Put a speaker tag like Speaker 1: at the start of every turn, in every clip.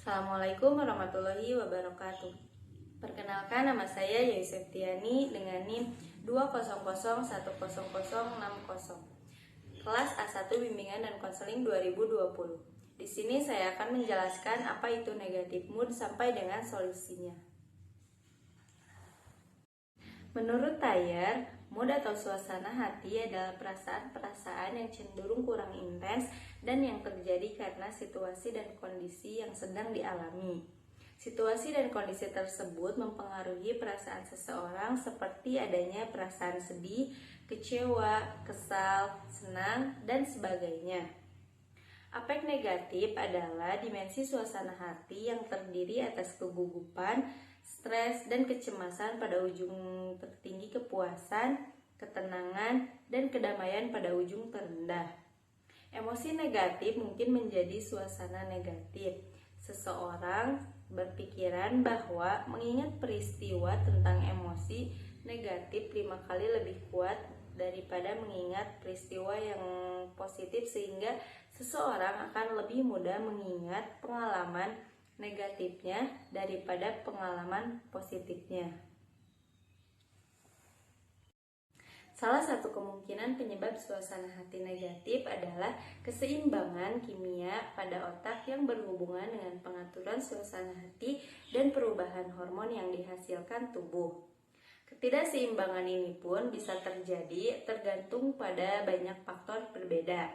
Speaker 1: Assalamualaikum warahmatullahi wabarakatuh. Perkenalkan, nama saya Yai Septiani dengan NIM 2001060. Kelas A1 Bimbingan dan Konseling 2020. Di sini saya akan menjelaskan apa itu negatif mood sampai dengan solusinya. Menurut Thayer, mood atau suasana hati adalah perasaan-perasaan yang cenderung kurang intens dan yang terjadi karena situasi dan kondisi yang sedang dialami. Situasi dan kondisi tersebut mempengaruhi perasaan seseorang seperti adanya perasaan sedih, kecewa, kesal, senang, dan sebagainya. Aspek negatif adalah dimensi suasana hati yang terdiri atas kegugupan, stres, dan kecemasan pada ujung tertinggi kepuasan, ketenangan, dan kedamaian pada ujung terendah. Emosi negatif mungkin menjadi suasana negatif. Seseorang berpikiran bahwa mengingat peristiwa tentang emosi negatif 5 kali lebih kuat daripada mengingat peristiwa yang positif, sehingga seseorang akan lebih mudah mengingat pengalaman negatifnya daripada pengalaman positifnya. Salah satu kemungkinan penyebab suasana hati negatif adalah keseimbangan kimia pada otak yang berhubungan dengan pengaturan suasana hati dan perubahan hormon yang dihasilkan tubuh. Ketidakseimbangan ini pun bisa terjadi tergantung pada banyak faktor berbeda.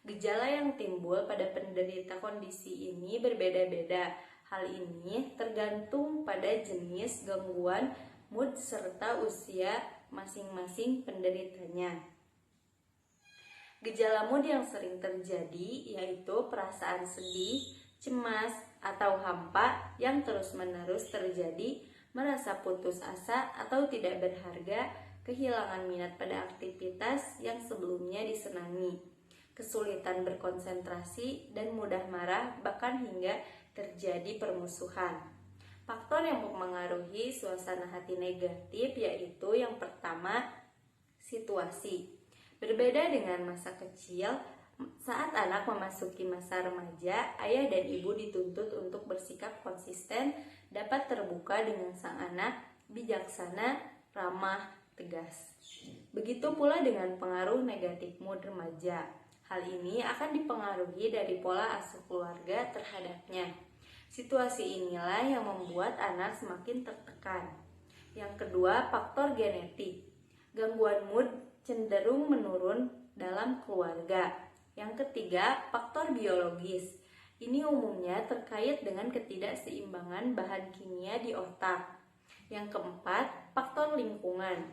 Speaker 1: Gejala yang timbul pada penderita kondisi ini berbeda-beda. Hal ini tergantung pada jenis gangguan mood serta usia masing-masing penderitanya. Gejala mood yang sering terjadi yaitu perasaan sedih, cemas, atau hampa yang terus-menerus terjadi, merasa putus asa atau tidak berharga, kehilangan minat pada aktivitas yang sebelumnya disenangi, kesulitan berkonsentrasi dan mudah marah, bahkan hingga terjadi permusuhan. Faktor yang mempengaruhi suasana hati negatif yaitu yang pertama, situasi. Berbeda dengan masa kecil, saat anak memasuki masa remaja, ayah dan ibu dituntut untuk bersikap konsisten, dapat terbuka dengan sang anak, bijaksana, ramah, tegas. Begitu pula dengan pengaruh negatif mood remaja. Hal ini akan dipengaruhi dari pola asuh keluarga terhadapnya. Situasi inilah yang membuat anak semakin tertekan. Yang kedua, faktor genetik. Gangguan mood cenderung menurun dalam keluarga. Yang ketiga, faktor biologis. Ini umumnya terkait dengan ketidakseimbangan bahan kimia di otak. Yang keempat, faktor lingkungan.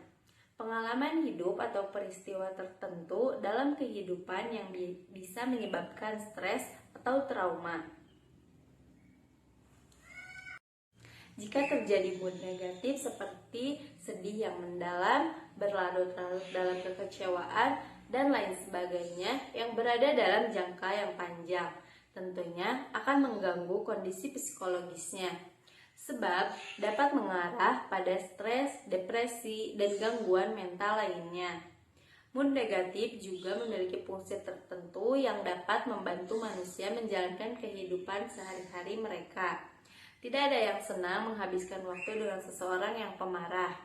Speaker 1: Pengalaman hidup atau peristiwa tertentu dalam kehidupan yang bisa menyebabkan stres atau trauma. Jika terjadi mood negatif seperti sedih yang mendalam, berlarut-larut dalam kekecewaan, dan lain sebagainya yang berada dalam jangka yang panjang, tentunya akan mengganggu kondisi psikologisnya. Sebab dapat mengarah pada stres, depresi, dan gangguan mental lainnya. Mood negatif juga memiliki fungsi tertentu yang dapat membantu manusia menjalankan kehidupan sehari-hari mereka. Tidak ada yang senang menghabiskan waktu dengan seseorang yang pemarah.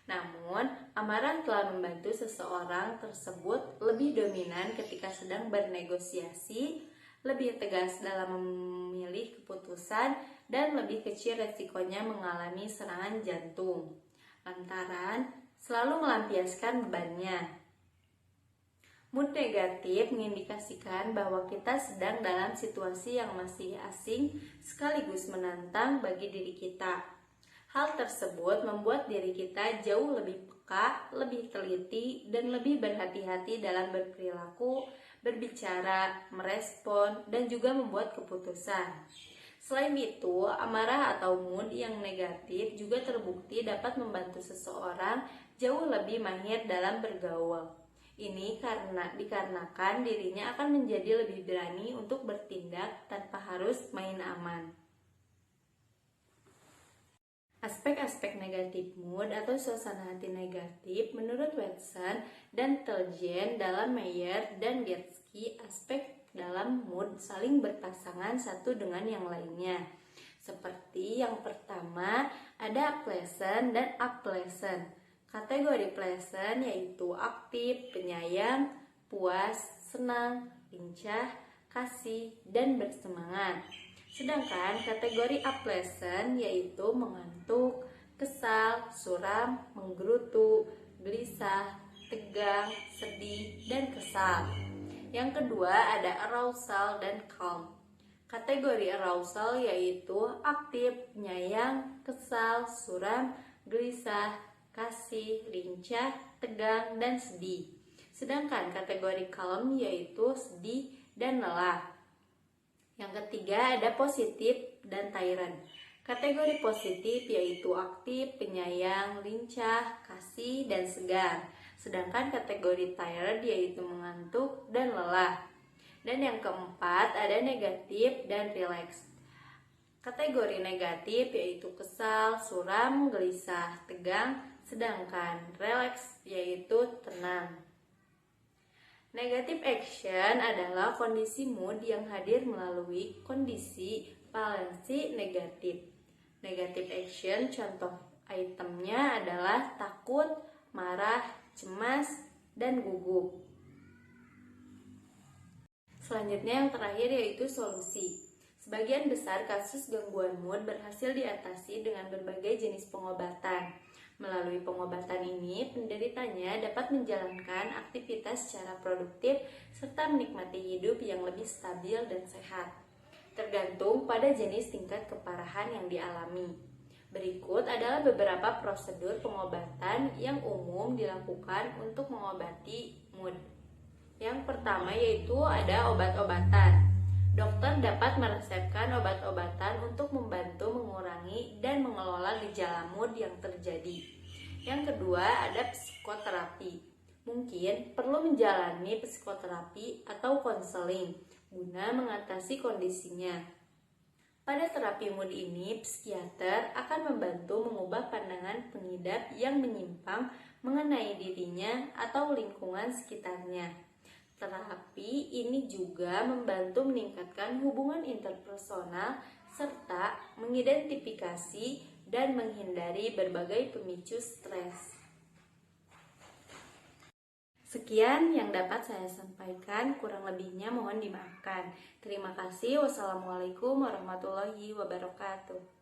Speaker 1: Namun, amarah telah membantu seseorang tersebut lebih dominan ketika sedang bernegosiasi, lebih tegas dalam memilih keputusan, dan lebih kecil resikonya mengalami serangan jantung, lantaran selalu melampiaskan bebannya. Mood negatif mengindikasikan bahwa kita sedang dalam situasi yang masih asing sekaligus menantang bagi diri kita. Hal tersebut membuat diri kita jauh lebih peka, lebih teliti, dan lebih berhati-hati dalam berperilaku, berbicara, merespon, dan juga membuat keputusan. Selain itu, amarah atau mood yang negatif juga terbukti dapat membantu seseorang jauh lebih mahir dalam bergaul. Ini dikarenakan dirinya akan menjadi lebih berani untuk bertindak tanpa harus main aman. Aspek-aspek negatif mood atau suasana hati negatif menurut Watson dan Telgen dalam Meyer dan Getsky, aspek dalam mood saling berpasangan satu dengan yang lainnya. Seperti yang pertama, ada pleasant dan unpleasant. Kategori pleasant yaitu aktif, penyayang, puas, senang, lincah, kasih, dan bersemangat. Sedangkan kategori unpleasant yaitu mengantuk, kesal, suram, menggerutu, gelisah, tegang, sedih, dan kesal. Yang kedua ada arousal dan calm. Kategori arousal yaitu aktif, penyayang, kesal, suram, gelisah, kasih, lincah, tegang, dan sedih. Sedangkan kategori calm yaitu sedih dan lelah. Yang ketiga ada positif dan tyrant. Kategori positif yaitu aktif, penyayang, lincah, kasih, dan segan. Sedangkan kategori tyrant yaitu mengantuk dan lelah. Dan yang keempat ada negatif dan relax. Kategori negatif yaitu kesal, suram, gelisah, tegang. Sedangkan relax yaitu tenang. Negative action adalah kondisi mood yang hadir melalui kondisi valensi negatif. Negative action contoh itemnya adalah takut, marah, cemas, dan gugup. Selanjutnya yang terakhir yaitu solusi. Sebagian besar kasus gangguan mood berhasil diatasi dengan berbagai jenis pengobatan. Melalui pengobatan ini, penderitanya dapat menjalankan aktivitas secara produktif serta menikmati hidup yang lebih stabil dan sehat. Tergantung pada jenis tingkat keparahan yang dialami. Berikut adalah beberapa prosedur pengobatan yang umum dilakukan untuk mengobati mood. Yang pertama yaitu ada obat-obatan. Dokter dapat meresepkan obat-obatan untuk membantu mengurangi dan mengelola gejala mood yang terjadi. Yang kedua ada psikoterapi. Mungkin perlu menjalani psikoterapi atau konseling guna mengatasi kondisinya. Pada terapi mood ini, psikiater akan membantu mengubah pandangan pengidap yang menyimpang mengenai dirinya atau lingkungan sekitarnya. Terapi ini juga membantu meningkatkan hubungan interpersonal serta mengidentifikasi dan menghindari berbagai pemicu stres. Sekian yang dapat saya sampaikan, kurang lebihnya mohon dimaafkan. Terima kasih. Wassalamualaikum warahmatullahi wabarakatuh.